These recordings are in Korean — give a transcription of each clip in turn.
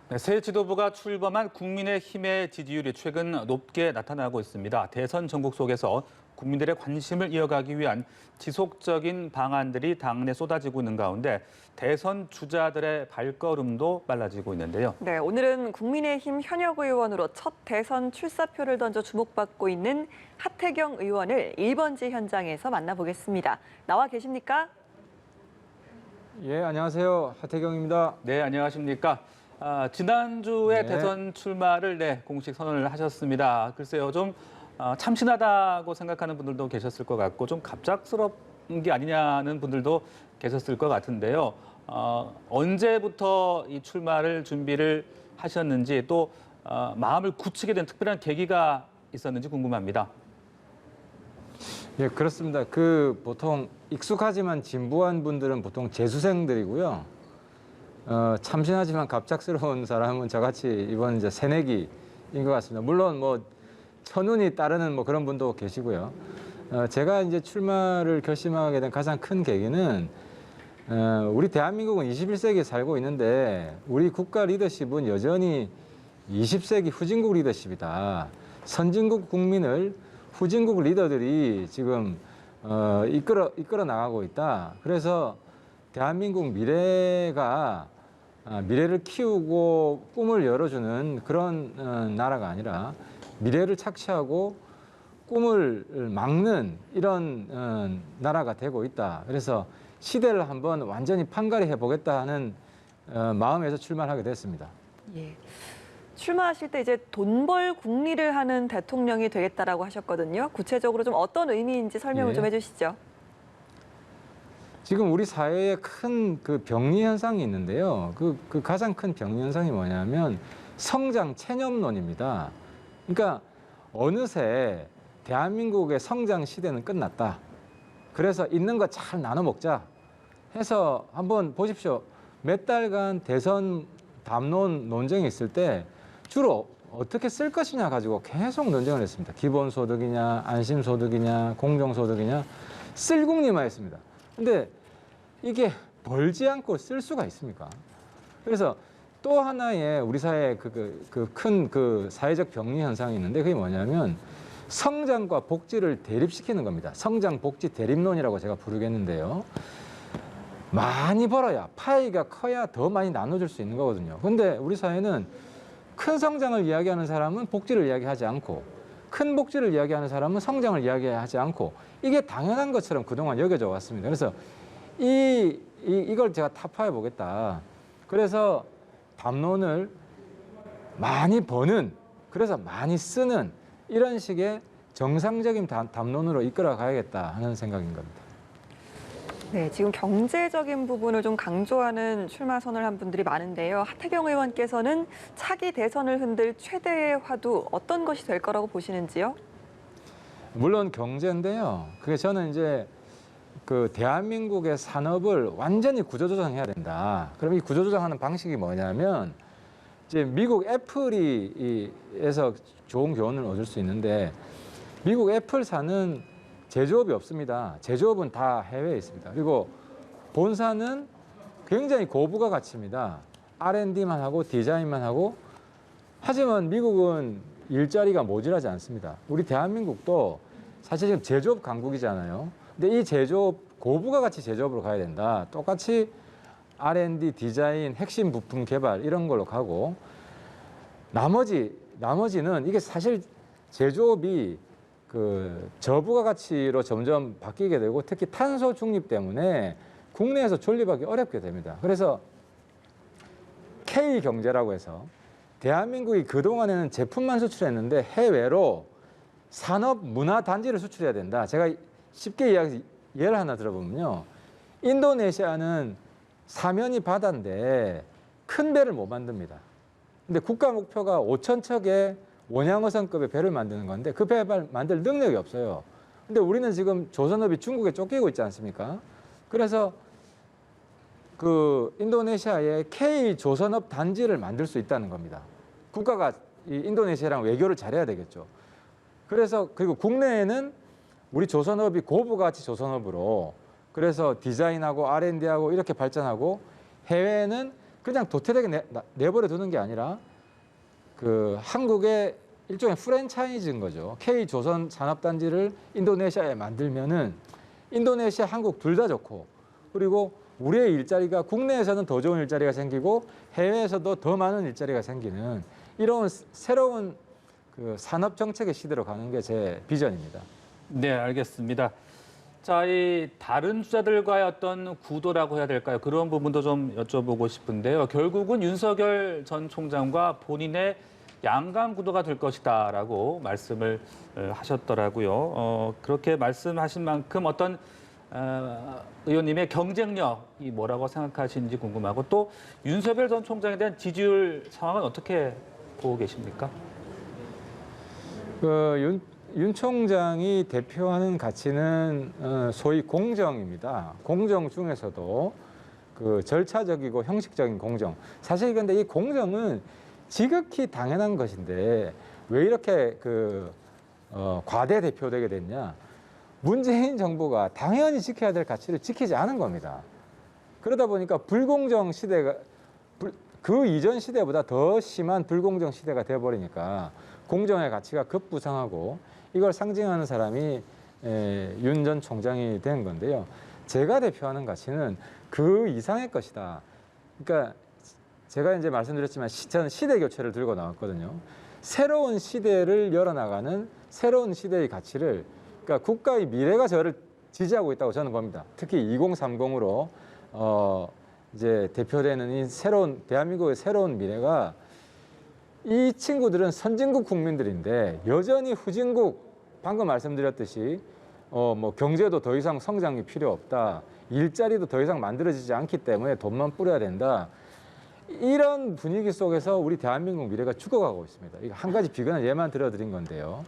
네, 새 지도부가 출범한 국민의힘의 지지율이 최근 높게 나타나고 있습니다. 대선 전국 속에서 국민들의 관심을 이어가기 위한 지속적인 방안들이 당내 쏟아지고 있는 가운데 대선 주자들의 발걸음도 빨라지고 있는데요. 네, 오늘은 국민의힘 현역 의원으로 첫 대선 출사표를 던져 주목받고 있는 하태경 의원을 1번지 현장에서 만나보겠습니다. 나와 계십니까? 예, 안녕하세요. 하태경입니다. 네, 안녕하십니까. 지난주에 네. 대선 출마를 공식 선언을 하셨습니다. 글쎄요, 좀 참신하다고 생각하는 분들도 계셨을 것 같고 좀 갑작스러운 게 아니냐는 분들도 계셨을 것 같은데요. 언제부터 이 출마를 준비를 하셨는지 또 마음을 굳히게 된 특별한 계기가 있었는지 궁금합니다. 예, 그렇습니다. 보통 익숙하지만 진부한 분들은 보통 재수생들이고요. 참신하지만 갑작스러운 사람은 저같이 이번 이제 새내기인 것 같습니다. 물론 뭐 천운이 따르는 뭐 그런 분도 계시고요. 제가 이제 출마를 결심하게 된 가장 큰 계기는 우리 대한민국은 21세기에 살고 있는데 우리 국가 리더십은 여전히 20세기 후진국 리더십이다. 선진국 국민을 후진국 리더들이 지금 이끌어 나가고 있다. 그래서 대한민국 미래를 키우고 꿈을 열어주는 그런 나라가 아니라 미래를 착취하고 꿈을 막는 이런 나라가 되고 있다. 그래서 시대를 한번 완전히 판가리 해보겠다 하는 마음에서 출마를 하게 됐습니다. 예. 출마하실 때 이제 돈벌 국리를 하는 대통령이 되겠다라고 하셨거든요. 구체적으로 좀 어떤 의미인지 설명을 예. 좀 해주시죠. 지금 우리 사회에 큰 병리 현상이 있는데요. 그 가장 큰 병리 현상이 뭐냐면 성장 체념론입니다. 그러니까 어느새 대한민국의 성장 시대는 끝났다. 그래서 있는 거 잘 나눠 먹자 해서 한번 보십시오. 몇 달간 대선 담론 논쟁이 있을 때 주로 어떻게 쓸 것이냐 가지고 계속 논쟁을 했습니다. 기본소득이냐, 안심소득이냐, 공정소득이냐 쓸궁리만 했습니다. 근데 이게 벌지 않고 쓸 수가 있습니까? 그래서 또 하나의 우리 사회의 큰 사회적 병리 현상이 있는데 그게 뭐냐면 성장과 복지를 대립시키는 겁니다. 성장, 복지 대립론이라고 제가 부르겠는데요. 많이 벌어야 파이가 커야 더 많이 나눠줄 수 있는 거거든요. 근데 우리 사회는 큰 성장을 이야기하는 사람은 복지를 이야기하지 않고 큰 복지를 이야기하는 사람은 성장을 이야기하지 않고 이게 당연한 것처럼 그동안 여겨져 왔습니다. 그래서 이걸 제가 타파해 보겠다. 그래서 담론을 많이 버는 그래서 많이 쓰는 이런 식의 정상적인 담론으로 이끌어 가야겠다 하는 생각인 겁니다. 네, 지금 경제적인 부분을 좀 강조하는 출마 선언을 한 분들이 많은데요. 하태경 의원께서는 차기 대선을 흔들 최대의 화두 어떤 것이 될 거라고 보시는지요? 물론 경제인데요. 그게 저는 이제 대한민국의 산업을 완전히 구조조정해야 된다. 그럼 이 구조조정하는 방식이 뭐냐면 이제 미국 애플에서 좋은 교훈을 얻을 수 있는데 미국 애플사는 제조업이 없습니다. 제조업은 다 해외에 있습니다. 그리고 본사는 굉장히 고부가 가치입니다. R&D만 하고 디자인만 하고 하지만 미국은 일자리가 모자라지 않습니다. 우리 대한민국도 사실 지금 제조업 강국이잖아요. 근데 이 제조업 고부가 가치 제조업으로 가야 된다. 똑같이 R&D, 디자인, 핵심 부품 개발 이런 걸로 가고 나머지는 이게 사실 제조업이 저부가 가치로 점점 바뀌게 되고 특히 탄소 중립 때문에 국내에서 존립하기 어렵게 됩니다. 그래서 K경제라고 해서 대한민국이 그동안에는 제품만 수출했는데 해외로 산업 문화 단지를 수출해야 된다. 제가 쉽게 예를 하나 들어보면요. 인도네시아는 사면이 바다인데 큰 배를 못 만듭니다. 근데 국가 목표가 5,000척의 원양어선급의 배를 만드는 건데 그 배 만들 능력이 없어요. 근데 우리는 지금 조선업이 중국에 쫓기고 있지 않습니까? 그래서 인도네시아에 K 조선업 단지를 만들 수 있다는 겁니다. 국가가 이 인도네시아랑 외교를 잘해야 되겠죠. 그리고 국내에는 우리 조선업이 고부가치 조선업으로 그래서 디자인하고 R&D하고 이렇게 발전하고 해외에는 그냥 도태되게 내버려 두는 게 아니라 그 한국의 일종의 프랜차이즈인 거죠. K조선 산업단지를 인도네시아에 만들면은 인도네시아, 한국 둘 다 좋고 그리고 우리의 일자리가 국내에서는 더 좋은 일자리가 생기고 해외에서도 더 많은 일자리가 생기는 이런 새로운 그 산업 정책의 시대로 가는 게 제 비전입니다. 네, 알겠습니다. 자, 이 다른 주자들과의 어떤 구도라고 해야 될까요? 그런 부분도 좀 여쭤보고 싶은데요. 결국은 윤석열 전 총장과 본인의 양강 구도가 될 것이다라고 말씀을 하셨더라고요. 그렇게 말씀하신 만큼 어떤 의원님의 경쟁력이 뭐라고 생각하시는지 궁금하고 또 윤석열 전 총장에 대한 지지율 상황은 어떻게 보고 계십니까? 윤 총장이 대표하는 가치는 소위 공정입니다. 공정 중에서도 그 절차적이고 형식적인 공정. 사실 근데 이 공정은 지극히 당연한 것인데 왜 이렇게 과대 대표되게 됐냐? 문재인 정부가 당연히 지켜야 될 가치를 지키지 않은 겁니다. 그러다 보니까 불공정 시대가 그 이전 시대보다 더 심한 불공정 시대가 돼버리니까 공정의 가치가 급부상하고 이걸 상징하는 사람이 윤 전 총장이 된 건데요. 제가 대표하는 가치는 그 이상의 것이다. 그러니까 제가 이제 말씀드렸지만 저는 시대 교체를 들고 나왔거든요. 새로운 시대를 열어나가는 새로운 시대의 가치를 그러니까 국가의 미래가 저를 지지하고 있다고 저는 봅니다. 특히 2030으로 이제 대표되는 이 새로운 대한민국의 새로운 미래가 이 친구들은 선진국 국민들인데 여전히 후진국 방금 말씀드렸듯이 뭐 경제도 더 이상 성장이 필요 없다. 일자리도 더 이상 만들어지지 않기 때문에 돈만 뿌려야 된다. 이런 분위기 속에서 우리 대한민국 미래가 죽어가고 있습니다. 이거 한 가지 비근한 예만 들어드린 건데요.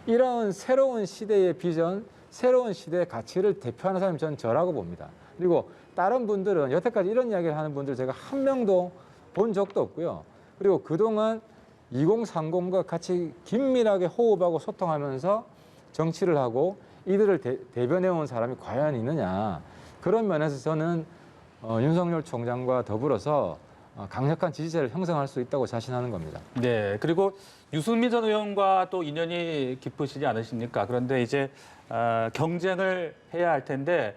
이런 새로운 시대의 비전, 새로운 시대의 가치를 대표하는 사람이 저는 저라고 봅니다. 그리고 다른 분들은 여태까지 이런 이야기를 하는 분들 제가 한 명도 본 적도 없고요. 그리고 그동안 2030과 같이 긴밀하게 호흡하고 소통하면서 정치를 하고 이들을 대변해온 사람이 과연 있느냐. 그런 면에서 저는 윤석열 총장과 더불어서 강력한 지지세를 형성할 수 있다고 자신하는 겁니다. 네, 그리고 유승민 전 의원과 또 인연이 깊으시지 않으십니까? 그런데 이제 경쟁을 해야 할 텐데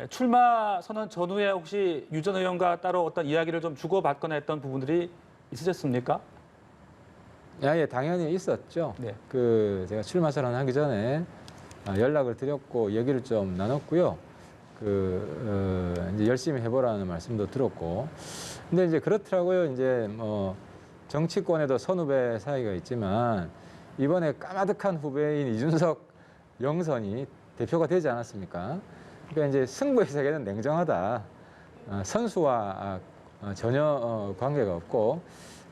출마 선언 전후에 혹시 유 전 의원과 따로 어떤 이야기를 좀 주고받거나 했던 부분들이 있으셨습니까? 예, 당연히 있었죠. 네. 제가 출마 선언하기 전에 연락을 드렸고 얘기를 좀 나눴고요. 이제 열심히 해보라는 말씀도 들었고. 근데 이제 그렇더라고요. 이제 뭐 정치권에도 선후배 사이가 있지만 이번에 까마득한 후배인 이준석 영선이 대표가 되지 않았습니까? 그러니까 이제 승부의 세계는 냉정하다. 선수와 전혀 관계가 없고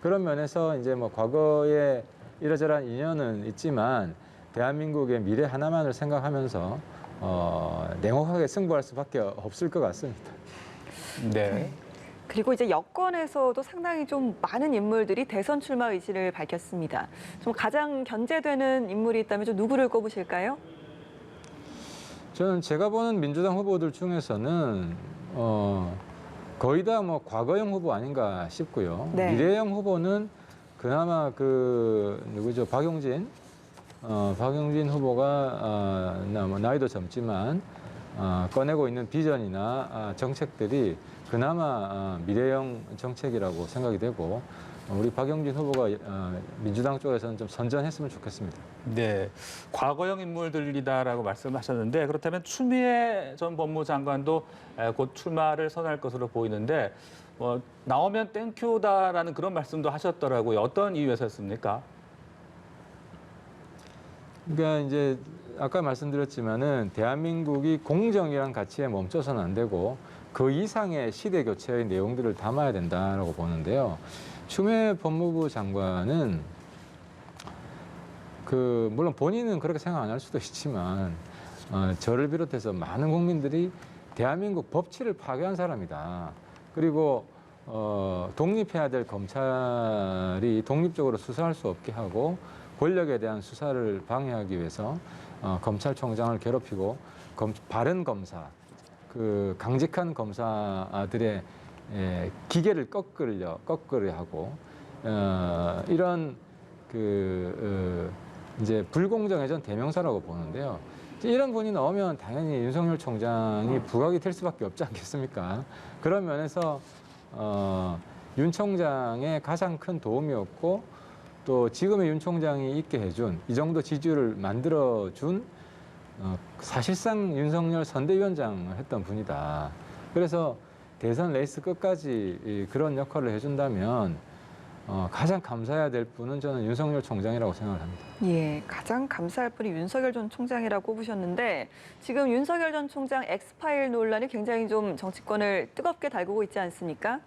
그런 면에서 이제 뭐 과거에 이러저러한 인연은 있지만 대한민국의 미래 하나만을 생각하면서 냉혹하게 승부할 수밖에 없을 것 같습니다. 네. 그리고 이제 여권에서도 상당히 좀 많은 인물들이 대선 출마 의지를 밝혔습니다. 좀 가장 견제되는 인물이 있다면 좀 누구를 꼽으실까요? 저는 제가 보는 민주당 후보들 중에서는 거의 다 뭐 과거형 후보 아닌가 싶고요. 네. 미래형 후보는 그나마 누구죠? 박용진 후보가 나이도 젊지만 꺼내고 있는 비전이나 정책들이 그나마 미래형 정책이라고 생각이 되고 우리 박용진 후보가 민주당 쪽에서는 좀 선전했으면 좋겠습니다. 네, 과거형 인물들이다라고 말씀하셨는데 그렇다면 추미애 전 법무장관도 곧 출마를 선언할 것으로 보이는데 나오면 땡큐다라는 그런 말씀도 하셨더라고요. 어떤 이유에서였습니까? 그러니까 이제 아까 말씀드렸지만은 대한민국이 공정이란 가치에 멈춰서는 안 되고 그 이상의 시대 교체의 내용들을 담아야 된다라고 보는데요. 추미애 법무부 장관은 물론 본인은 그렇게 생각 안 할 수도 있지만 저를 비롯해서 많은 국민들이 대한민국 법치를 파괴한 사람이다. 그리고 독립해야 될 검찰이 독립적으로 수사할 수 없게 하고 권력에 대한 수사를 방해하기 위해서 검찰총장을 괴롭히고 바른 검사, 강직한 검사들의 기계를 거꾸려 하고 이런 이제 불공정의 전 대명사라고 보는데요. 이런 분이 나오면 당연히 윤석열 총장이 부각이 될 수밖에 없지 않겠습니까? 그런 면에서 윤 총장의 가장 큰 도움이었고 또 지금의 윤 총장이 있게 해준 이 정도 지지율을 만들어준 사실상 윤석열 선대위원장을 했던 분이다. 그래서 대선 레이스 끝까지 그런 역할을 해준다면 가장 감사해야 될 분은 저는 윤석열 총장이라고 생각을 합니다. 예, 가장 감사할 분이 윤석열 전 총장이라고 꼽으셨는데 지금 윤석열 전 총장 엑스파일 논란이 굉장히 좀 정치권을 뜨겁게 달구고 있지 않습니까?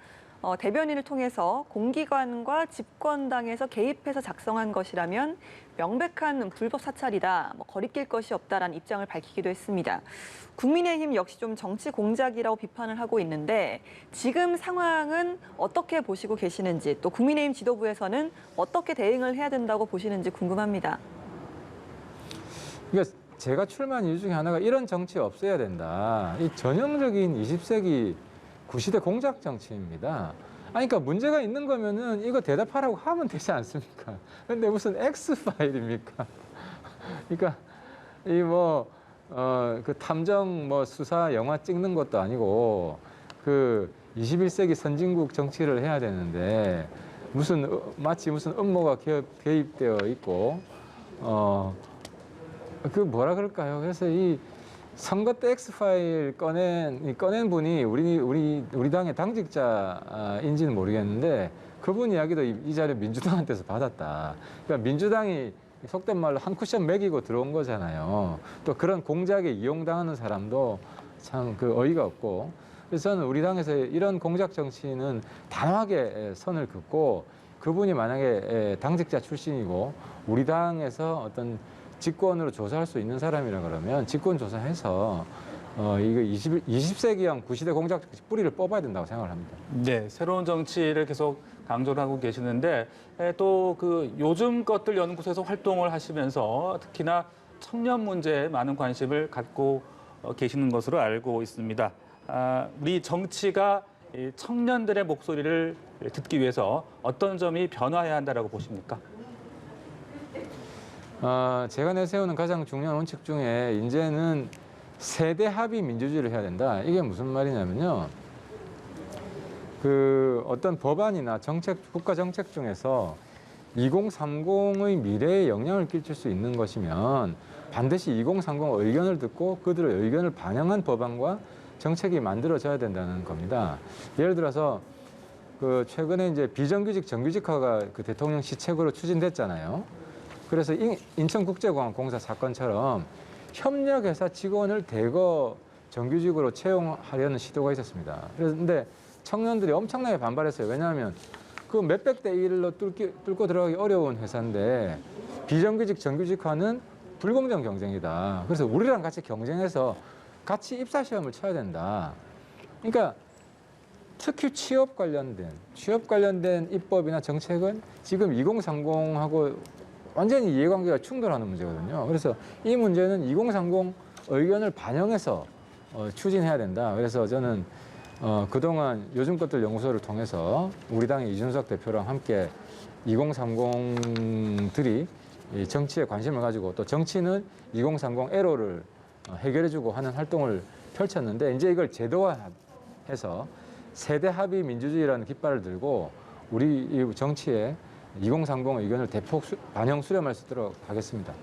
대변인을 통해서 공기관과 집권당에서 개입해서 작성한 것이라면 명백한 불법 사찰이다, 거리낄 것이 없다라는 입장을 밝히기도 했습니다. 국민의힘 역시 좀 정치 공작이라고 비판을 하고 있는데 지금 상황은 어떻게 보시고 계시는지 또 국민의힘 지도부에서는 어떻게 대응을 해야 된다고 보시는지 궁금합니다. 그러니까 제가 출마한 이유 중에 하나가 이런 정치 없애야 된다. 이 전형적인 20세기 구시대 공작 정치입니다. 그러니까 문제가 있는 거면은 이거 대답하라고 하면 되지 않습니까? 근데 무슨 X파일입니까? 그러니까 그 탐정 수사 영화 찍는 것도 아니고 그 21세기 선진국 정치를 해야 되는데 마치 무슨 음모가 개입되어 있고 그 뭐라 그럴까요? 그래서 이 선거 때 X파일 꺼낸 분이 우리 당의 당직자인지는 모르겠는데 그분 이야기도 이 자료 민주당한테서 받았다. 그러니까 민주당이 속된 말로 한 쿠션 매기고 들어온 거잖아요. 또 그런 공작에 이용당하는 사람도 참 어이가 없고. 그래서 저는 우리 당에서 이런 공작 정치는 단호하게 선을 긋고 그분이 만약에 당직자 출신이고 우리 당에서 어떤 직권으로 조사할 수 있는 사람이라 그러면 직권 조사해서 이거 20세기형 구시대 공작 뿌리를 뽑아야 된다고 생각을 합니다. 네, 새로운 정치를 계속 강조를 하고 계시는데 또 그 요즘 것들 연구소에서 활동을 하시면서 특히나 청년 문제에 많은 관심을 갖고 계시는 것으로 알고 있습니다. 우리 정치가 청년들의 목소리를 듣기 위해서 어떤 점이 변화해야 한다라고 보십니까? 제가 내세우는 가장 중요한 원칙 중에 이제는 세대 합의 민주주의를 해야 된다. 이게 무슨 말이냐면요. 어떤 법안이나 국가 정책 중에서 2030의 미래에 영향을 끼칠 수 있는 것이면 반드시 2030 의견을 듣고 그들의 의견을 반영한 법안과 정책이 만들어져야 된다는 겁니다. 예를 들어서 최근에 이제 비정규직 정규직화가 대통령 시책으로 추진됐잖아요. 그래서 인천국제공항공사 사건처럼 협력회사 직원을 대거 정규직으로 채용하려는 시도가 있었습니다. 그런데 청년들이 엄청나게 반발했어요. 왜냐하면 그 몇백 대 1로 뚫고 들어가기 어려운 회사인데 비정규직 정규직화는 불공정 경쟁이다. 그래서 우리랑 같이 경쟁해서 같이 입사시험을 쳐야 된다. 그러니까 특히 취업 관련된 입법이나 정책은 지금 2030하고 완전히 이해관계가 충돌하는 문제거든요. 그래서 이 문제는 2030 의견을 반영해서 추진해야 된다. 그래서 저는 그동안 요즘 것들 연구소를 통해서 우리 당의 이준석 대표랑 함께 2030들이 정치에 관심을 가지고 또 정치는 2030 애로를 해결해주고 하는 활동을 펼쳤는데 이제 이걸 제도화해서 세대 합의 민주주의라는 깃발을 들고 우리 정치에 2030 의견을 대폭 반영 수렴할 수 있도록 하겠습니다.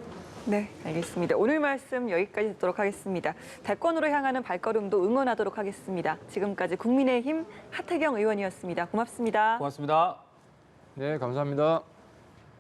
네, 알겠습니다. 오늘 말씀 여기까지 듣도록 하겠습니다. 대권으로 향하는 발걸음도 응원하도록 하겠습니다. 지금까지 국민의힘 하태경 의원이었습니다. 고맙습니다. 고맙습니다. 네, 감사합니다.